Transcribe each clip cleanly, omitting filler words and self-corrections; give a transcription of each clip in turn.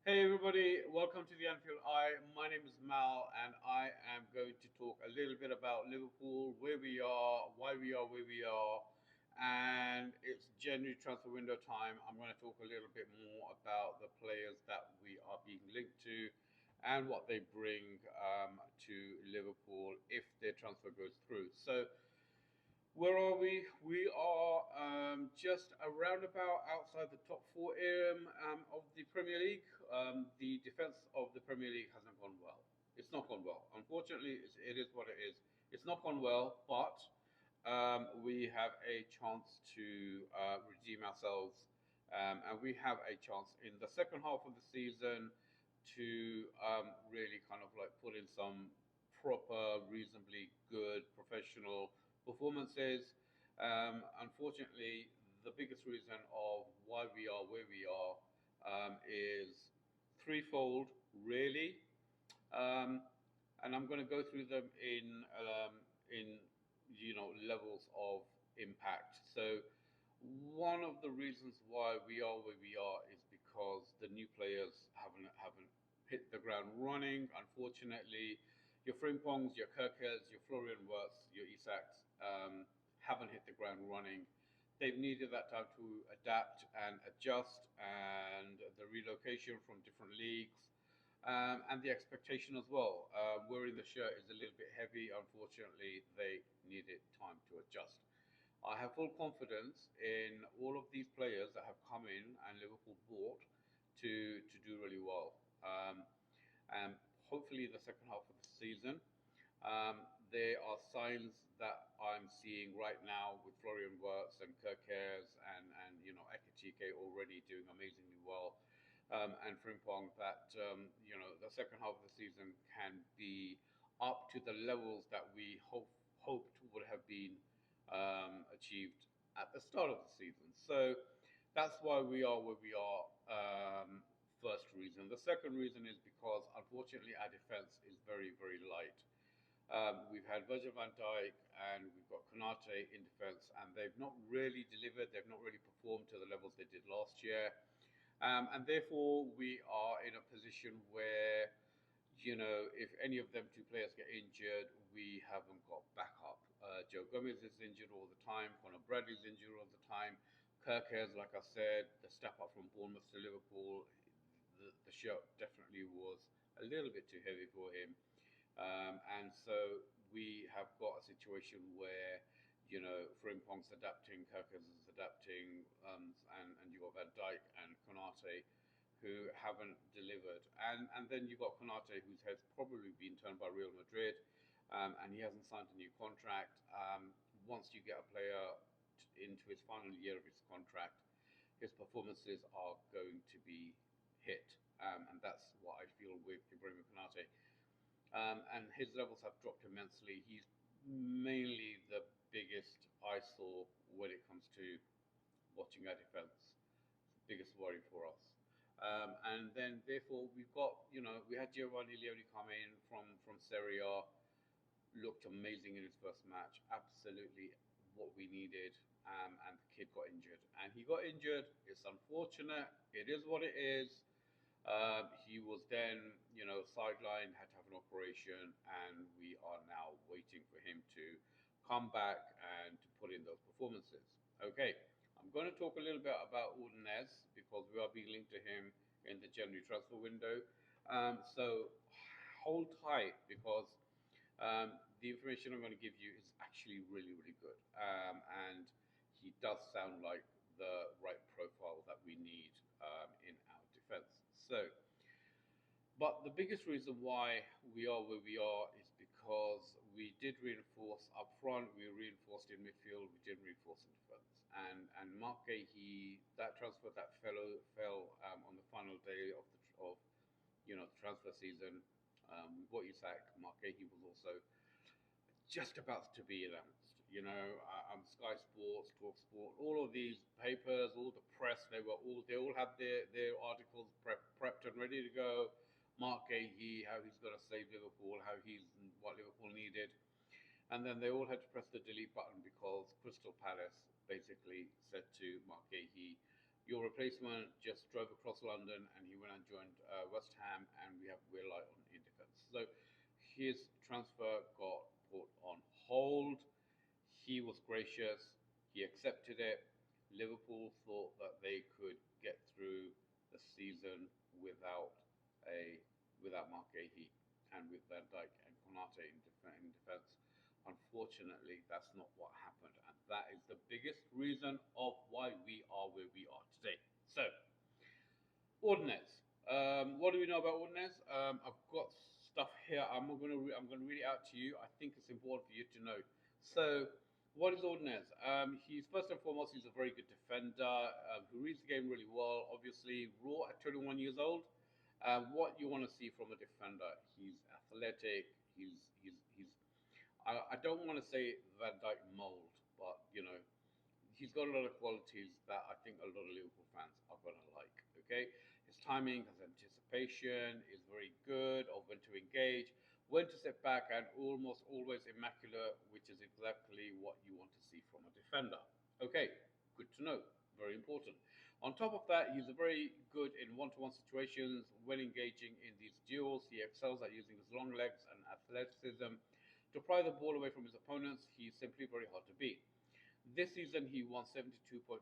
Hey everybody, welcome to the Anfield Eye. My name is Mal and I am going to talk a little bit about Liverpool, where we are, why we are where we are, and it's January transfer window time. I'm going to talk a little bit more about the players that we are being linked to and what they bring to Liverpool if their transfer goes through. So where are we? We are just around about outside the top four of the Premier League. The defense of the Premier League hasn't gone well. It's not gone well. Unfortunately, it is what it is. It's not gone well, but we have a chance to redeem ourselves, and we have a chance in the second half of the season to really kind of like put in some proper, reasonably good, professional performances. Unfortunately, the biggest reason of why we are where we are is threefold, really, um, and I'm going to go through them in levels of impact. So one of the reasons why we are where we are is because the new players haven't hit the ground running. Unfortunately, your Frimpongs, your Kirkers, your Florian Wirtz, your Isaks haven't hit the ground running. They've needed that time to adapt and adjust, and the relocation from different leagues, and the expectation as well. Wearing the shirt is a little bit heavy. Unfortunately, they needed time to adjust. I have full confidence in all of these players that have come in and Liverpool bought to do really well. And hopefully, the second half of the season, there are signs that I'm seeing right now with Florian Wirtz and Kirkers and Ekitike already doing amazingly well, and Frimpong that the second half of the season can be up to the levels that we hoped would have been achieved at the start of the season. So that's why we are where we are. First reason. The second reason is because unfortunately our defense is very, very light. We've had Virgil van Dijk and we've got Konaté in defence, and they've not really delivered. They've not really performed to the levels they did last year, and therefore we are in a position where, if any of them two players get injured, we haven't got backup. Joe Gomez is injured all the time. Conor Bradley's injured all the time. Kirkers, like I said, the step up from Bournemouth to Liverpool, the shirt definitely was a little bit too heavy for him. And so we have got a situation where, Frimpong's adapting, Kirkers is adapting, and you've got Van Dijk and Konaté who haven't delivered. And then you've got Konaté, whose head's probably been turned by Real Madrid, and he hasn't signed a new contract. Once you get a player into his final year of his contract, his performances are going to be hit. And that's what I feel with Ibrahim Konaté. And his levels have dropped immensely. He's mainly the biggest eyesore when it comes to watching our defence. It's the biggest worry for us. And then, therefore, we've got, we had Giovanni Leone come in from Serie A, looked amazing in his first match, absolutely what we needed. And the kid got injured. And he got injured. It's unfortunate. It is what it is. He was then, sidelined, had to have an operation, and we are now waiting for him to come back and to put in those performances. Okay, I'm going to talk a little bit about Ordonez because we are being linked to him in the January transfer window. So hold tight because the information I'm going to give you is actually really, really good. And he does sound like the right profile that we need in our defense. So, but the biggest reason why we are where we are is because we did reinforce up front, we reinforced in midfield, we didn't reinforce in defense. And Mark Gahey, that transfer that fell on the final day of the transfer season. We bought Isak. Mark Gahey was also just about to be announced. Sky Sports, Talk Sport, all of these papers, all the press, they all had their articles prepped and ready to go. Mark Gahey, how he's going to save Liverpool, what Liverpool needed, and then they all had to press the delete button because Crystal Palace basically said to Mark Gahey, Your replacement just drove across London and he went and joined West Ham, and we're light on in defence. So his transfer got put on hold. He was gracious. He accepted it. Liverpool thought that they could get through the season without a without Mark Gahey and with Van Dijk and Konaté in defence. Unfortunately, that's not what happened, and that is the biggest reason of why we are where we are today. So, Ordonez. What do we know about Ordonez? I've got stuff here. I'm going to read it out to you. I think it's important for you to know. So, what is Ordonez? He's first and foremost, he's a very good defender who reads the game really well. Obviously, raw at 21 years old. What you want to see from a defender? He's athletic. He's I don't want to say Van Dijk mold, but he's got a lot of qualities that I think a lot of Liverpool fans are going to like. Okay, his timing, his anticipation is very good of when to engage, when to step back, and almost always immaculate, which is exactly what you want to see from a defender. Okay, good to know. Very important. On top of that, he's very good in one-to-one situations when engaging in these duels. He excels at using his long legs and athleticism to pry the ball away from his opponents. He's simply very hard to beat. This season, he won 72.4%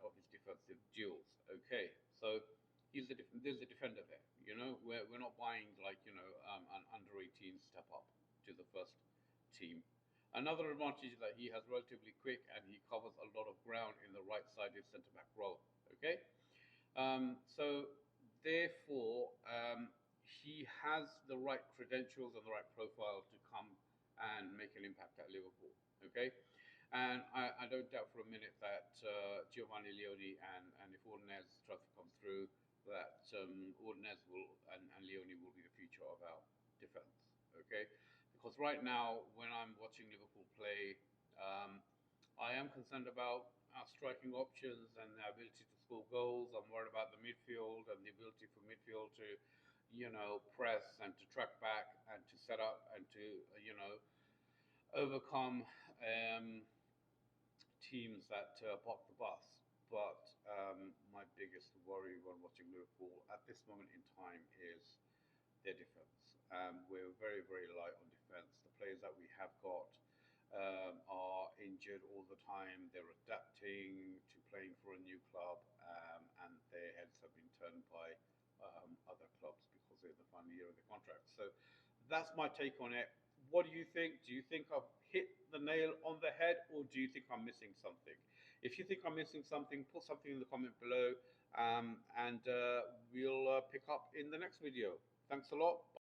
of his defensive duels. Okay, so there's a defender there. We're not buying an under 18 step up to the first team. Another advantage is that he has relatively quick and he covers a lot of ground in the right-sided centre back role. Okay, so therefore he has the right credentials and the right profile to come and make an impact at Liverpool. Okay. And I don't doubt for a minute that Giovanni Leone and if Ordonez transfer comes through, that Ordonez and Leone will be the future of our defence. Okay, because right now when I'm watching Liverpool play, I am concerned about our striking options and the ability to score goals. I'm worried about the midfield and the ability for midfield to, press and to track back and to set up and to, overcome teams that park the bus. But my biggest worry when watching Liverpool at this moment in time is their defence. We're very, very light on defence. The players that we have got are injured all the time. They're adapting to playing for a new club, and their heads have been turned by other clubs because they're in the final year of the contract. So that's my take on it. What do you think? Do you think I've hit the nail on the head, or do you think I'm missing something? If you think I'm missing something, put something in the comment below, and we'll pick up in the next video. Thanks a lot.